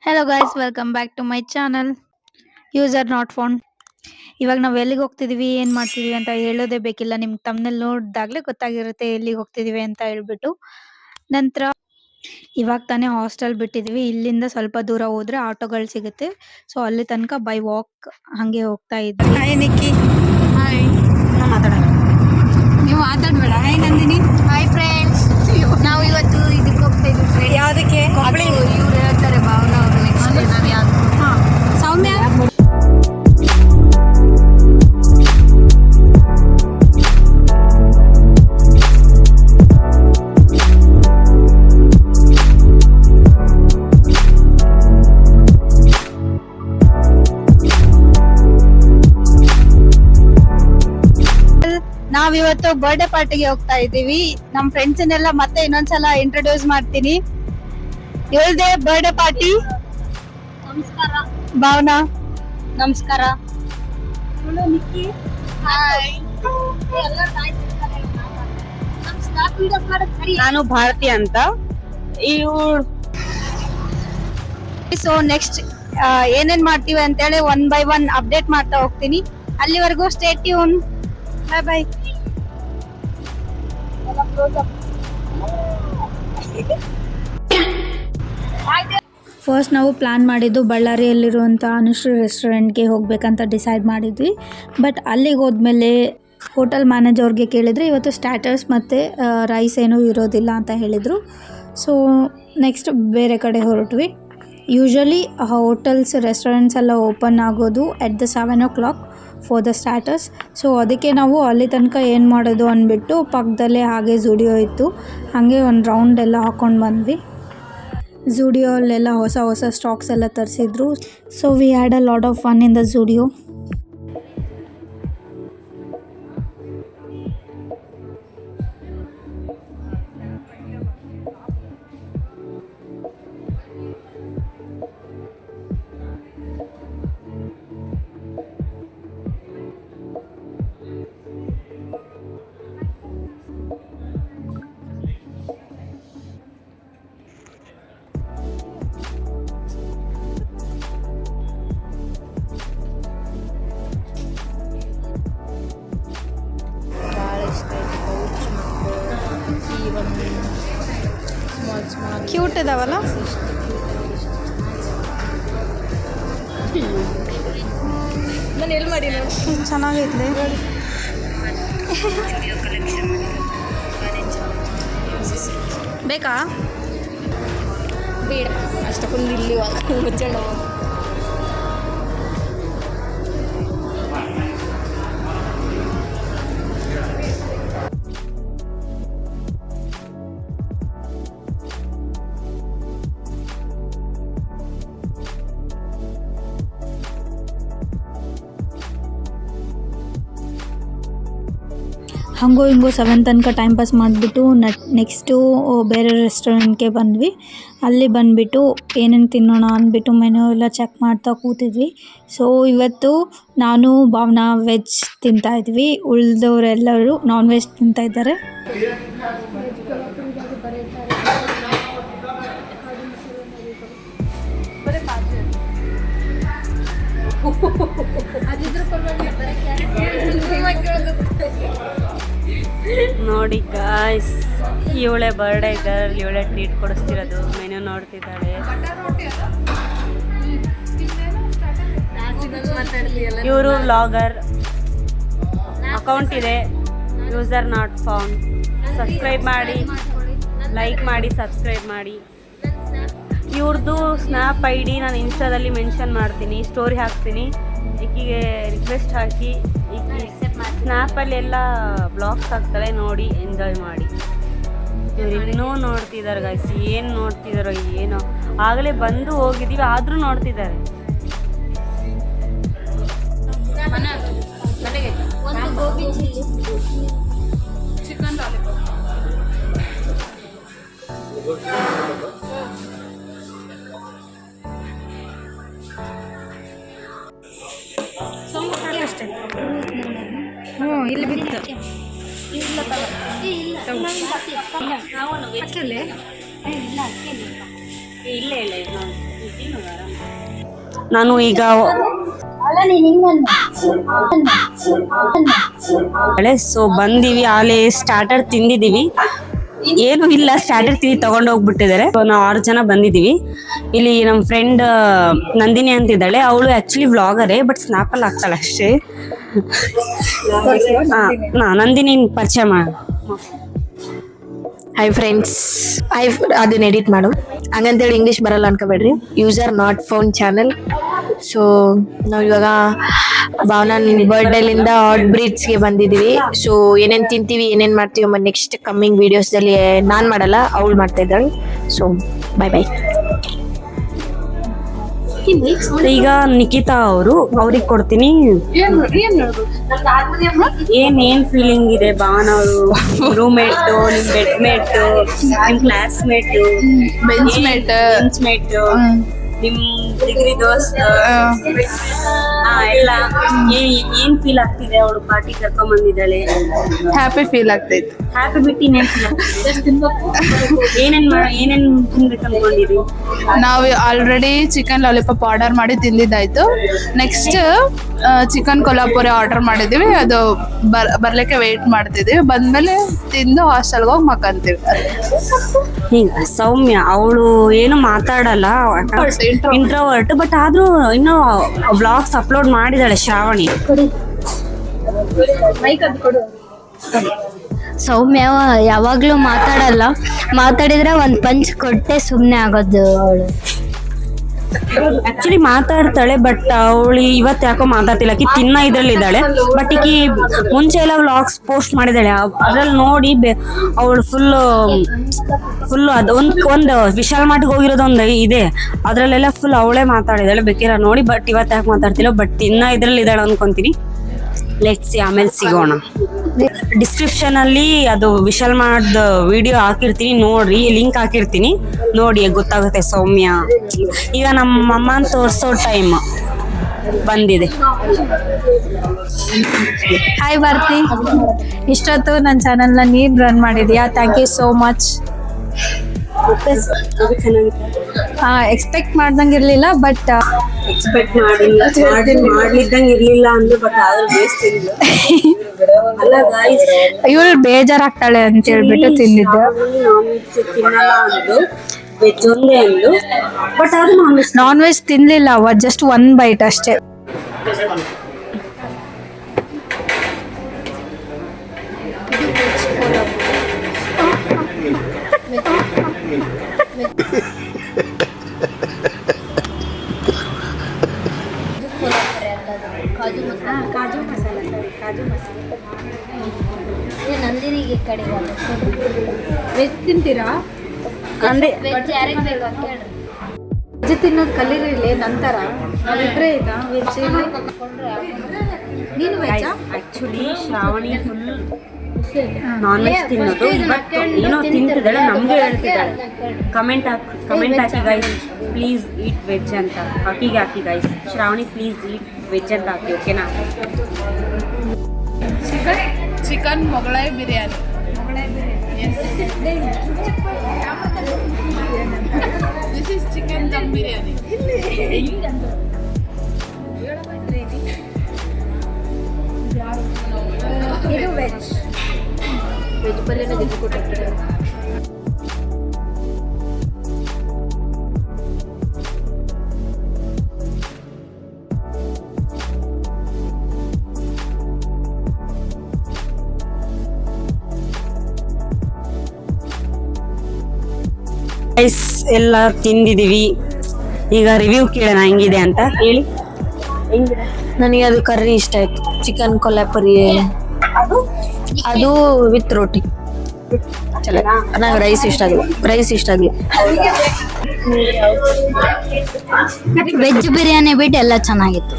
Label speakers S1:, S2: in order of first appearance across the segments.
S1: Hello guys, welcome back to my channel user not found. ಇವಾಗ ನಾವು ಎಲ್ಲಿಗೆ ಹೋಗ್ತಿದೀವಿ, ಏನು ಮಾಡ್ತಿದೀವಿ ಅಂತ ಹೇಳೋದೇ ಬೇಕಿಲ್ಲ. ನಿಮ್ಗೆ ತಮ್ಮನೇಲಿ ನೋಡಿದಾಗಲೇ ಗೊತ್ತಾಗಿರುತ್ತೆ ಎಲ್ಲಿಗೆ ಹೋಗ್ತಿದೀವಿ ಅಂತ ಹೇಳ್ಬಿಟ್ಟು. ನಂತರ ಇವಾಗ ತಾನೇ ಹಾಸ್ಟೆಲ್ ಬಿಟ್ಟಿದೀವಿ. ಇಲ್ಲಿಂದ ಸ್ವಲ್ಪ ದೂರ ಹೋದ್ರೆ ಆಟೋಗಳು ಸಿಗುತ್ತೆ. ಸೊ ಅಲ್ಲಿ ತನಕ ಬೈ ವಾಕ್ ಹಂಗೆ ಹೋಗ್ತಾ ಇದ್ವಿ.
S2: ಹಾಯ್ ನಿಕ್ಕಿ. ಹಾಯ್. ಮಾತಾಡೋಣ. ನೀವು ಮಾತಾಡ್ಬೇಡ. ಹಾಯ್ ನಂದಿನಿ.
S1: ಹಾಯ್ ಫ್ರೆಂಡ್ಸ್, ನಾವು ಇವತ್ತು ಇದಕ್ಕೆ ಹೋಗ್ತಾ ಇದ್ವಿ.
S2: ಯಾವುದಕ್ಕೆ? ಕೊಪ್ಪಳಿ.
S1: ಇವ್ರು ಹೇಳ್ತಾರೆ ಭಾವನಾ ಅವರು. ನೆಕ್ಸ್ಟ್ ನಾನು ಯಾವ್ದು?
S2: ಸೌಮ್ಯ.
S1: ನಾವಿವತ್ತು ಬರ್ಡೇ ಪಾರ್ಟಿಗೆ ಹೋಗ್ತಾ ಇದ್ದೀವಿ. ನಮ್ ಫ್ರೆಂಡ್ಸ್ ಮತ್ತೆ ಇನ್ನೊಂದ್ಸಲ ಇಂಟ್ರೊಡ್ಯೂಸ್ ಮಾಡ್ತೀನಿ. ಹೇಳ್ದೆ ಬರ್ಡೇ ಪಾರ್ಟಿ. ನಮಸ್ಕಾರ ಭಾವನಾ. ನಮಸ್ಕಾರ. ನಿಕ್ಕಿ. ಹಾಯ್.
S2: ನಾನು ಭಾರತಿ ಅಂತ.
S1: ಸೊ ನೆಕ್ಸ್ಟ್ ಏನೇನ್ ಮಾಡ್ತೀವಿ ಅಂತೇಳಿ ಒನ್ ಬೈ ಒನ್ ಅಪ್ಡೇಟ್ ಮಾಡ್ತಾ ಹೋಗ್ತೀನಿ. ಅಲ್ಲಿವರೆಗೂ ಸ್ಟೇ ಟ್ಯೂನ್. ಬಾಯ್ ಬಾಯ್. ಫಸ್ಟ್ ನಾವು ಪ್ಲಾನ್ ಮಾಡಿದ್ದು ಬಳ್ಳಾರಿಯಲ್ಲಿರುವಂಥ ಅನುಶ್ರೀ ರೆಸ್ಟೋರೆಂಟ್ಗೆ ಹೋಗ್ಬೇಕಂತ ಡಿಸೈಡ್ ಮಾಡಿದ್ವಿ. ಬಟ್ ಅಲ್ಲಿಗೆ ಹೋದ್ಮೇಲೆ ಹೋಟೆಲ್ ಮ್ಯಾನೇಜರ್ಗೆ ಕೇಳಿದರೆ ಇವತ್ತು ಸ್ಟಾರ್ಟರ್ಸ್ ಮತ್ತು ರೈಸ್ ಏನೂ ಇರೋದಿಲ್ಲ ಅಂತ ಹೇಳಿದರು. ಸೊ ನೆಕ್ಸ್ಟ್ ಬೇರೆ ಕಡೆ ಹೊರಟ್ವಿ. ಯೂಶ್ವಲಿ ಹೋಟೆಲ್ಸ್ ರೆಸ್ಟೋರೆಂಟ್ಸ್ ಎಲ್ಲ ಓಪನ್ ಆಗೋದು at the 7 o'clock for the starters. So ಅದಕ್ಕೆ ನಾವು ಅಲ್ಲಿ ತನಕ ಏನು ಮಾಡೋದು ಅಂದ್ಬಿಟ್ಟು ಪಕ್ಕದಲ್ಲೇ ಹಾಗೆ ಝುಡಿಯೋ ಇತ್ತು, ಹಾಗೆ ಒಂದು ರೌಂಡ್ ಎಲ್ಲ ಹಾಕ್ಕೊಂಡು ಬಂದ್ವಿ. ಝುಡಿಯೋಲ್ಲೆಲ್ಲ ಹೊಸ ಹೊಸ ಸ್ಟಾಕ್ಸ್ ಎಲ್ಲ ತರಿಸಿದ್ರು. So we had a lot of fun in the Zudio. Cute ಇದಾವಲ್ಲ.
S2: ನಾನು ಎಲ್ಲಿ ಮಾಡಿ
S1: ಚೆನ್ನಾಗೈತೆ. ಬೇಕಾ?
S2: ಬೇಡ ಅಷ್ಟಕ್ಕೊಂದು ಇಲ್ಲಿ ಮುಚ್ಚಂಡ.
S1: ಹಂಗೋ ಹಿಂಗೋ 7 ತನಕ ಟೈಮ್ ಪಾಸ್ ಮಾಡಿಬಿಟ್ಟು ನೆಕ್ಸ್ಟು ಬೇರೆ ರೆಸ್ಟೋರೆಂಟ್ಗೆ ಬಂದ್ವಿ. ಅಲ್ಲಿ ಬಂದುಬಿಟ್ಟು ಏನೇನು ತಿನ್ನೋಣ ಅಂದ್ಬಿಟ್ಟು ಮೆನು ಎಲ್ಲ ಚೆಕ್ ಮಾಡ್ತಾ ಕೂತಿದ್ವಿ. ಸೊ ಇವತ್ತು ನಾನು ಭಾವನಾ ವೆಜ್ ತಿಂತಾಯಿದ್ವಿ, ಉಳಿದವರೆಲ್ಲರೂ ನಾನ್ ವೆಜ್ ತಿಂತಾಯಿದ್ದಾರೆ.
S2: ನೋಡಿ ಗಾಯ್ಸ್, ಇವಳೆ ಬರ್ಡೇ ಇದ್ದಾರಲ್ಲಿ ಇವಳೆ ಟ್ರೀಟ್ ಕೊಡಿಸ್ತಿರೋದು. ಮೆನು ನೋಡ್ತಿದ್ದಾಳೆ. ಇವರು ವ್ಲಾಗರ್, ಅಕೌಂಟ್ ಇದೆ ಯೂಸರ್ ನಾಟ್ ಫೌಂಡ್. ಸಬ್ಸ್ಕ್ರೈಬ್ ಮಾಡಿ, ಲೈಕ್ ಮಾಡಿ, ಸಬ್ಸ್ಕ್ರೈಬ್ ಮಾಡಿ. ಇವ್ರದ್ದು ಸ್ನ್ಯಾಪ್ ಐ ಡಿ ನಾನು ಇನ್ಸ್ಟಾದಲ್ಲಿ ಮೆನ್ಷನ್ ಮಾಡ್ತೀನಿ, ಸ್ಟೋರಿ ಹಾಕ್ತೀನಿ. ಈಕಿಗೆ ರಿಕ್ವೆಸ್ಟ್ ಹಾಕಿ ಈಕಿ ಸ್ನ್ಯಾಪಲ್ಲಿ ಎಲ್ಲ ಬ್ಲಾಗ್ಸ್ ಹಾಕ್ತಾಳೆ, ನೋಡಿ ಎಂಜಾಯ್ ಮಾಡಿ. ಇವ್ರು ಇನ್ನೂ ನೋಡ್ತಿದ್ದಾರೆ ಗೈಸ್, ಏನು ನೋಡ್ತಿದ್ದಾರೋ ಏನೋ. ಆಗಲೇ ಬಂದು ಹೋಗಿದ್ದೀವಿ ಆದರೂ ನೋಡ್ತಿದ್ದಾರೆ. Chicken lollipop. ಇಲ್ಲಿ ಬಿತ್ತು. ಇಲ್ಲೇ ಇಲ್ಲ ನಾನು ಈಗ ಸೊ ಬಂದಿವಿ, ಆಲೆ ಸ್ಟಾರ್ಟರ್ ತಿಂದಿದೀವಿ. ಏನು ಇಲ್ಲ, ಸ್ಟಾರ್ಟರ್ ತಿಂದು ತಗೊಂಡು ಹೋಗ್ಬಿಟ್ಟಿದ್ದಾರೆ. ನಾವು 6 ಜನ ಬಂದಿದ್ದೀವಿ. ಇಲ್ಲಿ ನಮ್ಮ ಫ್ರೆಂಡ್ ನಂದಿನಿ ಅಂತಿದ್ದಾಳೆ. ಅವಳು ಆ್ಯಕ್ಚುಲಿ ವ್ಲಾಗರೇ, ಬಟ್ ಸ್ನ್ಯಾಪಲ್ಲಿ ಆಗ್ತಾಳೆ ಅಷ್ಟೇ. ನಂದಿನಿ ಪರಿಚಯ ಮಾಡು.
S3: ಹಾಯ್ ಫ್ರೆಂಡ್ಸ್, ಅದನ್ನ ಎಡಿಟ್ ಮಾಡು ಹಂಗಂತೇಳಿ ಇಂಗ್ಲೀಷ್ ಬರಲ್ಲ ಅನ್ಕೋಬೇಡ್ರಿ. User not found channel. So ನಾವು ಇವಾಗ ಭಾವನಾ ಬರ್ಡೇಲಿಂದ ಹಾಟ್ ಬ್ರೀಡ್ಸ್ಗೆ ಬಂದಿದ್ದೀವಿ. ಸೊ ಏನೇನು ತಿಂತೀವಿ ಏನೇನು ಮಾಡ್ತೀವಿ ನೆಕ್ಸ್ಟ್ ಕಮ್ಮಿಂಗ್ ವೀಡಿಯೋಸ್ದಲ್ಲಿ ನಾನು ಮಾಡಲ್ಲ, ಅವಳು ಮಾಡ್ತಾ ಇದ್ದಾಳೆ. ಸೊ ಬಾಯ್ ಬಾಯ್.
S2: ಈಗ ನಿಖಿತಾ ಅವ್ರಿಗೆ ಕೊಡ್ತೀನಿ. ಏನ್ ಫೀಲಿಂಗ್ ಇದೆ ಭಾವನಾ ಅವರು? ರೂಮ್ಮೇಟು, ನಿಮ್ ಬೆಡ್ಮೇಟು, ನಿಮ್ ಕ್ಲಾಸ್ಮೇಟು, ಬೆಂಚ್ಮೇಟ್, ನಿಮ್ ಡಿಗ್ರಿ ದೋಸ್ತ ಎಲ್ಲ ಏನ್ ಫೀಲ್ ಆಗ್ತಿದೆ? ಅವಳು ಪಾರ್ಟಿ ಕರ್ಕೊಂಡ್ ಬಂದಿದ್ದಾಳೆ.
S4: ಹ್ಯಾಪಿ ಫೀಲ್ ಆಗ್ತೈತಿ.
S2: ಹ್ಯಾಪಿ ಬಿಟ್ಟು ಏನೇನ್ ತಿನ್ಬೇಕು ಅನ್ಕೊಂಡಿರಿ?
S4: ನಾವು ಆಲ್ರೆಡಿ ಚಿಕನ್ ಲಾಲಿಪಾಪ್ ಆರ್ಡರ್ ಮಾಡಿ ತಿಂದಿದ್ದಾಯ್ತು. ನೆಕ್ಸ್ಟ್ ಚಿಕನ್ ಕೊಲ್ಹಾಪುರಿ ಆರ್ಡರ್ ಮಾಡಿದೀವಿ. ಅದು ಬರ್ಲಿಕ್ಕೆ ವೇಟ್ ಮಾಡ್ತಿದೀವಿ. ಬಂದ್ಮೇಲೆ ತಿಂದು ಹಾಸ್ಟೆಲ್ಗೆ ಹೋಗಿ ಮಕ್ಕಂತೀವಿ.
S2: ಈಗ ಸೌಮ್ಯ ಅವಳು ಏನು ಮಾತಾಡಲ್ಲ, ಇಂಟ್ರೋವರ್ಟ್, ಬಟ್ ಆದ್ರೂ ಇನ್ನು ವ್ಲಾಗ್ಸ್ ಅಪ್ಲೋಡ್ ಮಾಡಿದಾಳೆ ಶ್ರಾವಣಿ.
S5: ಸೌಮ್ಯ ಯಾವಾಗ್ಲೂ ಮಾತಾಡಲ್ಲ, ಮಾತಾಡಿದ್ರೆ ಒಂದ್ ಪಂಚ್ ಕೊಟ್ಟೆ ಸುಮ್ನೆ ಆಗೋದು ಅವಳು.
S2: ಆಕ್ಚುಲಿ ಮಾತಾಡ್ತಾಳೆ, ಬಟ್ ಅವಳು ಇವತ್ತು ಯಾಕೋ ಮಾತಾಡ್ತಿಲ್ಲ. ಆಕಿ ತಿನ್ನ ಇದ್ರಲ್ಲಿ ಇದ್ದಾಳೆ. ಬಟ್ ಈಕಿ ಮುಂಚೆ ಎಲ್ಲ ವ್ಲಾಗ್ಸ್ ಪೋಸ್ಟ್ ಮಾಡಿದಾಳೆ, ಅದ್ರಲ್ಲಿ ನೋಡಿ ಅವಳು ಫುಲ್ ಅದು ಒಂದು ವಿಶಾಲ್ ಮಾರ್ಟ್ಗೆ ಹೋಗಿರೋದೊಂದು ಇದೆ, ಅದ್ರಲ್ಲೆಲ್ಲ ಫುಲ್ ಅವಳೇ ಮಾತಾಡಿದಾಳೆ. ಬೇಕಿರ ನೋಡಿ, ಬಟ್ ಇವತ್ತು ಯಾಕೆ ಮಾತಾಡ್ತಿಲ್ಲ, ಬಟ್ ತಿನ್ನ ಇದ್ರಲ್ಲಿ ಇದ್ದಾಳೆ ಅನ್ಕೊಂತೀನಿ. ಲೆಟ್ಸ್ ಆಮೇಲೆ ಸಿಗೋಣ. ಡಿಸ್ಕ್ರಿಪ್ಷನ್ ಅಲ್ಲಿ ಅದು ವಿಶಾಲ್ ಮಾರ್ಟ್ ವಿಡಿಯೋ ಹಾಕಿರ್ತೀನಿ, ನೋಡ್ರಿ, ಲಿಂಕ್ ಹಾಕಿರ್ತೀನಿ, ನೋಡಿ ಗೊತ್ತಾಗುತ್ತೆ. ಸೌಮ್ಯ ಈಗ ನಮ್ಮ ಅಮ್ಮನ ತೋರಿಸೋ ಟೈಮ್ ಬಂದಿದೆ.
S1: ಹಾಯ್ ಭಾರತಿ, ಇಷ್ಟೊತ್ತು ನನ್ನ ಚಾನಲ್ನ ನೀನು ರನ್ ಮಾಡಿದ್ಯಾ, thank you so much. Expect ಮಾಡ್ದಂಗೆ ಇರಲಿಲ್ಲ, ಬಟ್
S2: ಎಕ್ಸ್ಪೆಕ್ಟ್ ಮಾಡ್ಲಿದ್ದಂಗೆ ಇರ್ಲಿಲ್ಲ ಅಂದ್ರೆ, ಬಟ್ ಆದ್ರೂ ಬೇಸ್ಟ್ ಇಲ್ಲ. ಅಲ್ಲ ಗಾಯ್ಸ್,
S1: ಇವಳು ಬೇಜಾರಾಗ್ತಾಳೆ ಅಂತ ಹೇಳ್ಬಿಟ್ಟು ತಿಂದಿದ್ದೆ.
S2: ನಾನ್ ವೆಜ್ ತಿನ್ನಲ್ಲ ಅಂದು, ವೆಜ್ ಒಂದೇ ಅಂದು, ಬಟ್ ಅದು
S1: ನಾನ್ ವೆಜ್ ತಿನ್ಲಿಲ್ಲ, ಜಸ್ಟ್ 1 ಬೈಟ್ ಅಷ್ಟೇ.
S5: ನಂದಿನಿಗೆ ಕಡೆ
S1: ವೆಜ್ ತಿಂತೀರಾ?
S2: ಅಂದ್ರೆ
S5: ವೆಜ್ ಯಾರಿಗೆ ಬೇಕು ಕೇಳ್ರಿ.
S1: ವೆಜ್ ತಿನ್ನೋದು ಕಲೀರಿಲಿ, ನಂತರ ನಾವಿಬ್ಬರೇ ಇದ್ದ ವೆಜ್. ನೀನು veg?
S2: Actually Shravani full non veg ತಿನ್ನೋದು, ಬಟ್ ಏನೋ ತಿಂತಿದ್ದಾಳೆ, ನಮ್ಗೆ ಹೇಳ್ತಿದ್ದಾಳೆ. ಕಮೆಂಟ್ ಹಾಕಿ ಗೈಸ್, ಪ್ಲೀಸ್ ಈಟ್ ವೆಜ್ ಅಂತ. ಹಾಕಿ guys, Shravani please eat veg ಅಂತ ಹಾಕಿ, ಓಕೆನಾ?
S4: Chicken Mughlai biryani. This is chicken dum biryani.
S1: ಇದು ವೆಜ್
S3: ಪಲ್ಯನ ಜೊತೆ ಕೊಟ್ಟಿರ್ತಾರೆ.
S2: ರೈಸ್ ಎಲ್ಲ ತಿಂದಿದೀವಿ. ಈಗ ರಿವ್ಯೂ ಕೇಳೋಣ ಹೆಂಗಿದೆ ಅಂತ. ಹೇಳಿ, ಹೆಂಗಿದೆ?
S3: ನನಗೆ ಅದು ಕರ್ರಿ ಇಷ್ಟ ಆಯ್ತು, ಚಿಕನ್ ಕೊಲ್ಹಾಪುರಿ. ಅದು ವಿತ್ ರೋಟಿ ಚಲೋ. ನಂಗೆ ರೈಸ್ ಇಷ್ಟ ಆಗಲಿ.
S5: ವೆಜ್ ಬಿರಿಯಾನಿ ಬಿಟ್ಟು ಎಲ್ಲ ಚೆನ್ನಾಗಿತ್ತು.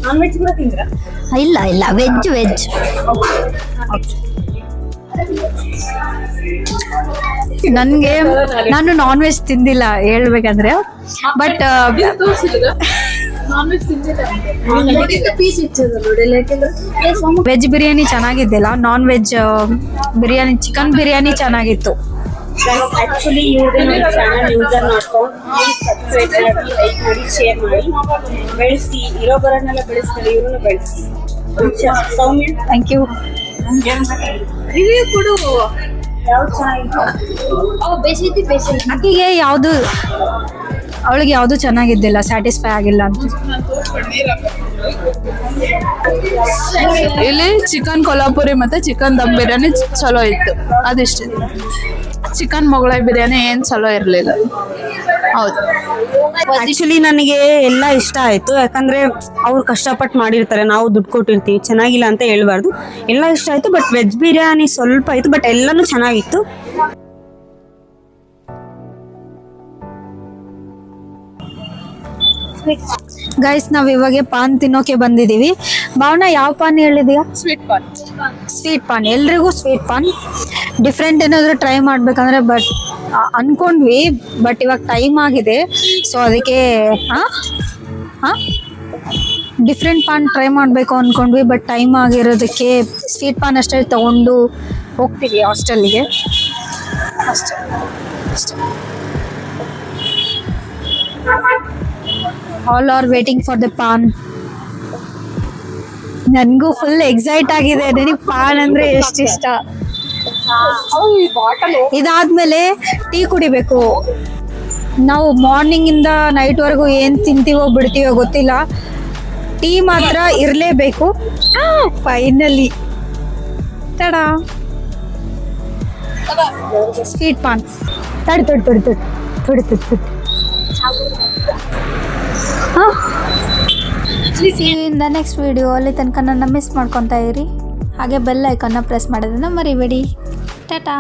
S2: ನಾನ್ ವೆಜ್ ಕೂಡ ತಿಂದ್ರ?
S5: ಇಲ್ಲ ವೆಜ್.
S1: ನಾನು ನಾನ್ ವೆಜ್ ತಿಂದಿಲ್ಲ ಹೇಳ್ಬೇಕಂದ್ರೆ, ಬಟ್ ವೆಜ್ ಬಿರಿಯಾನಿ ಚೆನ್ನಾಗಿದ್ದಿಲ್ಲ. Non veg biryani, chicken biryani ಚೆನ್ನಾಗಿತ್ತು.
S2: ಗೈಸ್ ಆ್ಯಕ್ಚುಲಿ ಇವ್ರದ್ದು channel user not found. Please subscribe ಮಾಡಿ, ಲೈಕ್ ಮಾಡಿ, ಶೇರ್ ಮಾಡಿ, ಬೆಳೆಸಿ. ಇರೋ ಬರೋನ್ನೆಲ್ಲ ಬೆಳೆಸ್ತಾರೆ, ಇವ್ರನ್ನು ಬೆಳೆಸಿ. ಸೌಮ್ಯ
S1: ಥ್ಯಾಂಕ್ ಯು.
S2: ರಿವ್ಯೂ ಕೊಡು. ಯಾವ್ದು ಚೆನ್ನಾಗಿತ್ತು?
S1: ಆಕೆಗೆ ಯಾವುದು ಅವಳಿಗೆ ಯಾವುದು ಚೆನ್ನಾಗಿದ್ದಿಲ್ಲ, ಸ್ಯಾಟಿಸ್ಫೈ ಆಗಿಲ್ಲ ಅಂತ.
S4: ಇಲ್ಲಿ ಚಿಕನ್ ಕೊಲ್ಹಾಪುರಿ ಮತ್ತು ಚಿಕನ್ ದಮ್ ಬಿರಿಯಾನಿ ಚಲೋ ಇತ್ತು, ಅದಿಷ್ಟು. ಚಿಕನ್ ಮೊಗಲಾಯಿ ಬಿರಿಯಾನಿ ಏನು ಚಲೋ ಇರಲಿಲ್ಲ. ಹೌದು,
S2: ಆ್ಯಕ್ಚುಲಿ ನನಗೆ ಎಲ್ಲ ಇಷ್ಟ ಆಯಿತು. ಯಾಕಂದರೆ ಅವ್ರು ಕಷ್ಟಪಟ್ಟು ಮಾಡಿರ್ತಾರೆ, ನಾವು ದುಡ್ಡು ಕೊಟ್ಟಿರ್ತೀವಿ. ಚೆನ್ನಾಗಿಲ್ಲ ಅಂತ ಹೇಳ್ಬಾರ್ದು, ಎಲ್ಲ ಇಷ್ಟ ಆಯಿತು. ಬಟ್ ವೆಜ್ ಬಿರಿಯಾನಿ ಸ್ವಲ್ಪ ಆಯಿತು, ಬಟ್ ಎಲ್ಲನೂ ಚೆನ್ನಾಗಿತ್ತು.
S1: ಗೈಸ್ ನಾವು ಇವಾಗ ಪಾನ್ ತಿನ್ನೋಕೆ ಬಂದಿದ್ದೀವಿ. ಭಾವನಾ ಯಾವ ಪಾನ್ ಹೇಳಿದೀಯಾ?
S4: ಸ್ವೀಟ್ ಪಾನ್.
S1: ಸ್ವೀಟ್ ಪಾನ್. ಎಲ್ರಿಗೂ ಸ್ವೀಟ್ ಪಾನ್. ಡಿಫ್ರೆಂಟ್ ಏನಾದರೂ ಟ್ರೈ ಮಾಡ್ಬೇಕಂದ್ರೆ ಬಟ್ ಅನ್ಕೊಂಡ್ವಿ, ಬಟ್ ಇವಾಗ ಟೈಮ್ ಆಗಿದೆ. ಸೊ ಅದಕ್ಕೆ ಡಿಫ್ರೆಂಟ್ ಪಾನ್ ಟ್ರೈ ಮಾಡಬೇಕು ಅಂದ್ಕೊಂಡ್ವಿ, ಬಟ್ ಟೈಮ್ ಆಗಿರೋದಕ್ಕೆ ಸ್ವೀಟ್ ಪಾನ್ ಅಷ್ಟೇ ತೊಗೊಂಡು ಹೋಗ್ತೀವಿ ಹಾಸ್ಟೆಲ್ಗೆ ಅಷ್ಟೇ. All are waiting for the paan. ನನಗೂ ಫುಲ್ ಎಕ್ಸೈಟ್ ಆಗಿದೆ. ನನಗೆ ಪಾನ್ ಅಂದರೆ ಎಷ್ಟು ಇಷ್ಟ. ಇದಾದ್ಮೇಲೆ ಟೀ ಕುಡಿಬೇಕು. ನಾವು ಮಾರ್ನಿಂಗಿಂದ ನೈಟ್ವರೆಗೂ ಏನು ತಿಂತೀವೋ ಬಿಡ್ತೀವೋ ಗೊತ್ತಿಲ್ಲ, ಟೀ ಮಾತ್ರ ಇರಲೇಬೇಕು. Finally tada sweet paan. ತೊಡಿ ಇನ್ ದ ನೆಕ್ಸ್ಟ್ ವಿಡಿಯೋ. ಅಲ್ಲಿ ತನಕ ನನ್ನ ಮಿಸ್ ಮಾಡ್ಕೊತಾ ಇರಿ. ಹಾಗೆ ಬೆಲ್ ಐಕನ್ನ ಪ್ರೆಸ್ ಮಾಡೋದನ್ನ ಮರಿಬೇಡಿ. ಟಾಟಾ.